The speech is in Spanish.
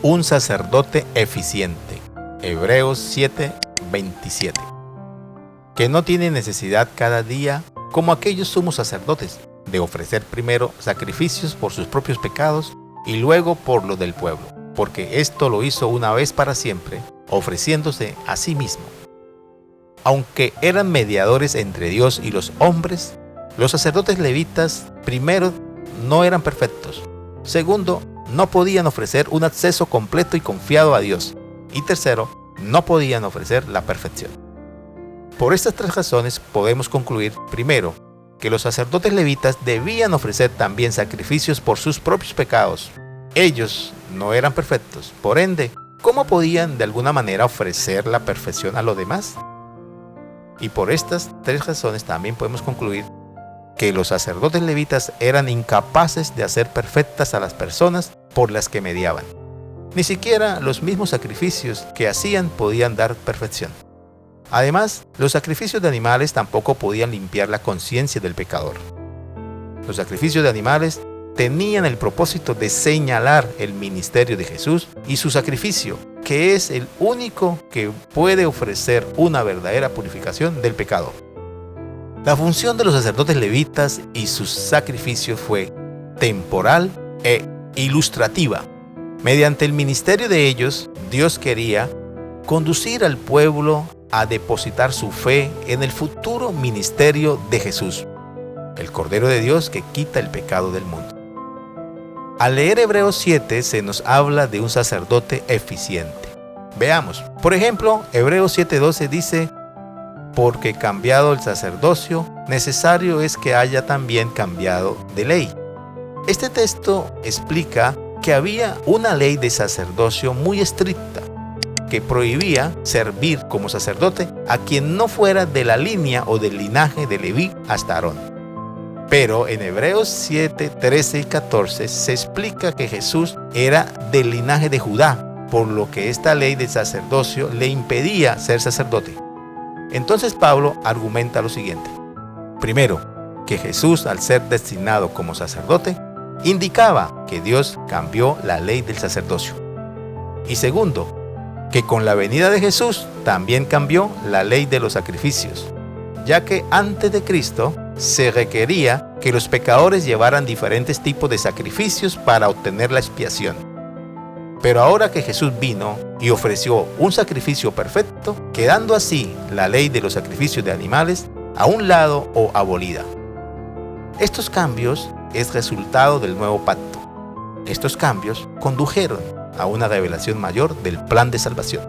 un sacerdote eficiente. Hebreos 7:27. Que no tiene necesidad cada día, como aquellos sumos sacerdotes, de ofrecer primero sacrificios por sus propios pecados y luego por los del pueblo, porque esto lo hizo una vez para siempre, ofreciéndose a sí mismo. Aunque eran mediadores entre Dios y los hombres, los sacerdotes levitas, primero, no eran perfectos. Segundo, no podían ofrecer un acceso completo y confiado a Dios. Y tercero, no podían ofrecer la perfección. Por estas tres razones podemos concluir, primero, que los sacerdotes levitas debían ofrecer también sacrificios por sus propios pecados. Ellos no eran perfectos, por ende, ¿cómo podían de alguna manera ofrecer la perfección a los demás? Y por estas tres razones también podemos concluir que los sacerdotes levitas eran incapaces de hacer perfectas a las personas por las que mediaban. Ni siquiera los mismos sacrificios que hacían podían dar perfección. Además, los sacrificios de animales tampoco podían limpiar la conciencia del pecador. Los sacrificios de animales tenían el propósito de señalar el ministerio de Jesús y su sacrificio, que es el único que puede ofrecer una verdadera purificación del pecado. La función de los sacerdotes levitas y sus sacrificios fue temporal e ilustrativa. Mediante el ministerio de ellos, Dios quería conducir al pueblo a depositar su fe en el futuro ministerio de Jesús, el Cordero de Dios que quita el pecado del mundo. Al leer Hebreos 7 se nos habla de un sacerdote eficiente. Veamos, por ejemplo, Hebreos 7:12 dice: porque cambiado el sacerdocio, necesario es que haya también cambiado de ley. Este texto explica que había una ley de sacerdocio muy estricta que prohibía servir como sacerdote a quien no fuera de la línea o del linaje de Leví hasta Aarón. Pero en Hebreos 7, 13 y 14 se explica que Jesús era del linaje de Judá, por lo que esta ley de sacerdocio le impedía ser sacerdote. Entonces Pablo argumenta lo siguiente. Primero, que Jesús, al ser destinado como sacerdote, indicaba que Dios cambió la ley del sacerdocio. Y segundo, que con la venida de Jesús también cambió la ley de los sacrificios, ya que antes de Cristo se requería que los pecadores llevaran diferentes tipos de sacrificios para obtener la expiación. Pero ahora que Jesús vino y ofreció un sacrificio perfecto, quedando así la ley de los sacrificios de animales a un lado o abolida. Estos cambios es resultado del nuevo pacto. Estos cambios condujeron a una revelación mayor del plan de salvación.